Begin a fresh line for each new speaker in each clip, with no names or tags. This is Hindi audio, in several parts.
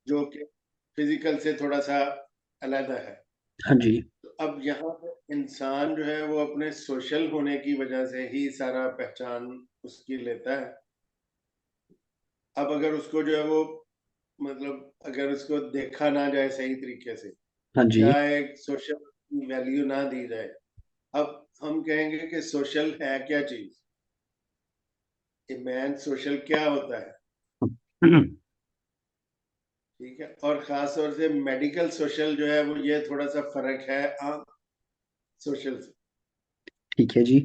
जो कि फिजिकल से थोड़ा सा अलग है।
हाँ जी।
तो अब यहाँ पे इंसान जो है वो अपने सोशल होने की वजह से ही सारा पहचान उसकी लेता है। अब अगर उसको जो है वो मतलब अगर उसको देखा ना जाए सही तरीके से
हाँ जी।
या एक सोशल वैल्यू ना दी जाए, अब हम कहेंगे कि सोशल है क्या चीज, ये मैन सोशल क्या होता है। ठीक है, और खास तौर से मेडिकल सोशल जो है वो ये थोड़ा सा फर्क है आम सोशल से।
ठीक है जी।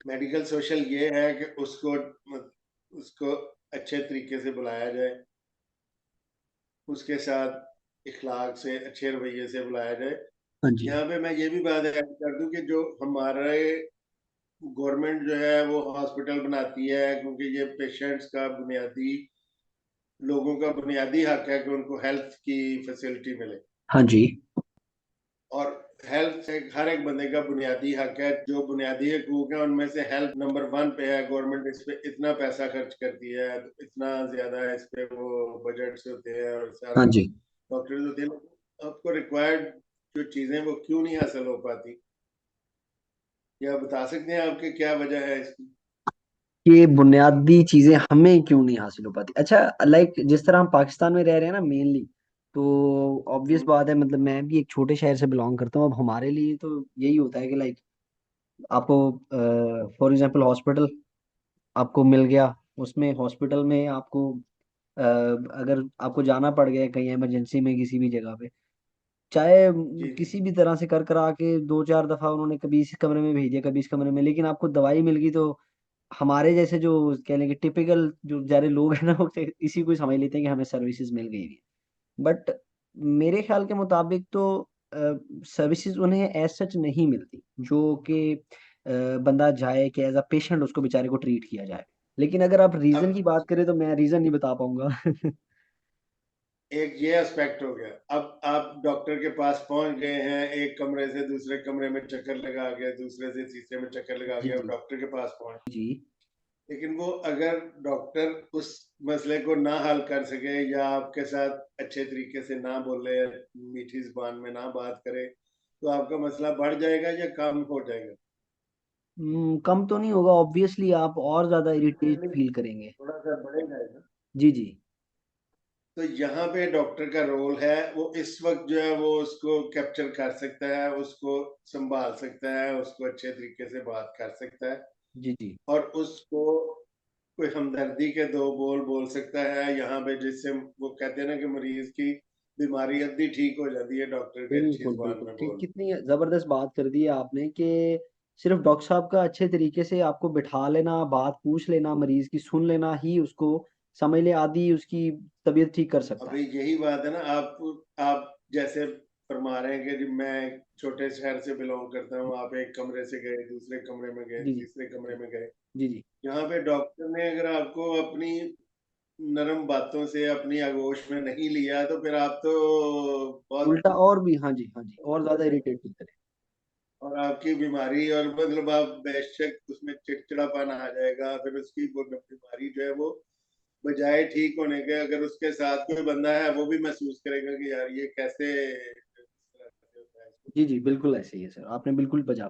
मेडिकल सोशल ये है कि उसको अच्छे तरीके से बुलाया जाए, उसके साथ इखलाक से अच्छे रवैये से बुलाया जाए।
हाँ जी।
यहाँ पे मैं ये भी बात ऐड कर दूं कि जो हमारे गवर्नमेंट जो है वो हॉस्पिटल बनाती है, क्योंकि ये पेशेंट्स का बुनियादी, लोगों का बुनियादी हक है कि उनको हेल्थ की फैसिलिटी मिले।
हाँ जी।
और हेल्थ हर एक बंदे का बुनियादी हक है। जो बुनियादी हकूक है उनमें से हेल्थ नंबर वन पे है। गवर्नमेंट इस पे इतना पैसा खर्च करती है, इतना ज्यादा इस पे वो बजट्स होते हैं और
हाँ
सारा
जी।
डॉक्टर्स होते हैं, लेकिन आपको रिक्वायर्ड जो चीजें वो क्यों नहीं हासिल हो पाती? क्या बता सकते हैं आपके क्या वजह है इसकी?
ये बुनियादी चीजें हमें क्यों नहीं हासिल हो पाती? अच्छा, लाइक जिस तरह हम पाकिस्तान में रह रहे हैं ना मेनली, तो ऑब्वियस
हम्म,
बात है, मतलब मैं भी एक छोटे शहर से बिलोंग करता हूँ। अब हमारे लिए तो यही होता है कि लाइक आपको फॉर एग्जांपल हॉस्पिटल आपको मिल गया, उसमें हॉस्पिटल में आपको अगर आपको जाना पड़ गया कहीं इमरजेंसी में किसी भी जगह पे, चाहे
जी जी।
किसी भी तरह से कर करा के दो चार दफा उन्होंने कभी इस कमरे में भेज दिया कभी इस कमरे में, लेकिन आपको दवाई मिल गई, तो हमारे जैसे जो कह लेंगे टिपिकल जो बेचारे लोग हैं ना, वो इसी को ही समझ लेते हैं कि हमें सर्विसेज मिल गई है। बट मेरे ख्याल के मुताबिक तो सर्विसेज उन्हें एज सच नहीं मिलती, जो कि बंदा जाए कि एज अ पेशेंट उसको बेचारे को ट्रीट किया जाए। लेकिन अगर आप रीजन
अब
की बात करें तो मैं रीजन नहीं बता पाऊंगा।
एक ये एस्पेक्ट हो गया। अब आप डॉक्टर के पास पहुंच गए हैं, एक कमरे से दूसरे कमरे में चक्कर लगा गया, दूसरे से तीसरे में चक्कर लगा
जी
गया, अब
जी।
डॉक्टर के पास पहुंच।
जी।
लेकिन वो अगर डॉक्टर उस मसले को ना हल कर सके या आपके साथ अच्छे तरीके से ना बोले, मीठी जुबान में ना बात करे, तो आपका मसला बढ़ जाएगा या कम हो जाएगा?
कम तो नहीं होगा ऑब्वियसली, आप और ज्यादा इरिटेट फील करेंगे।
थोड़ा सा बढ़ेगा ना।
जी जी।
तो यहाँ पे डॉक्टर का रोल है, वो इस वक्त जो है वो उसको कैप्चर कर सकता है, उसको संभाल सकता है, उसको अच्छे तरीके से बात कर सकता है
जी जी।
और उसको कोई हमदर्दी के दो बोल बोल सकता है यहाँ पे, जिससे वो कहते हैं ना कि मरीज की बीमारी अद्धी ठीक हो जाती है डॉक्टर के अच्छी
बिल्कुल
जुबान
बिल्कुल
में
ठीक,
बोल।
कितनी जबरदस्त बात कर दी है आपने कि सिर्फ डॉक्टर साहब का अच्छे तरीके से आपको बिठा लेना, बात पूछ लेना, मरीज की सुन लेना ही उसको समझ ले आदि उसकी तबीयत ठीक कर सकता
अभी
है।
यही बात है ना, आप जैसे फरमा रहे हैं कि जी मैं एक छोटे शहर से बिलोंग करता हूँ, आप एक कमरे से गए, दूसरे कमरे में गए,
जी जी।
तीसरे कमरे
जी
में गए।
जी। जी।
यहाँ पे डॉक्टर ने अगर आपको अपनी नरम बातों से अपनी आगोश में नहीं लिया तो फिर आप तो बहुत,
उल्टा और भी, हाँ जी हाँ जी, और ज्यादा इरिटेट करते रहे।
और आपकी बीमारी और मतलब आप बेशक उसमें चिड़चिड़ापन आ जाएगा, फिर उसकी वो बीमारी जो है वो बजाय ठीक होने के अगर उसके साथ कोई बंदा है वो भी महसूस करेगा कि यार ये कैसे इस तरह से होता है इसको।
जी जी, बिल्कुल ऐसे ही है सर, आपने बिल्कुल बजा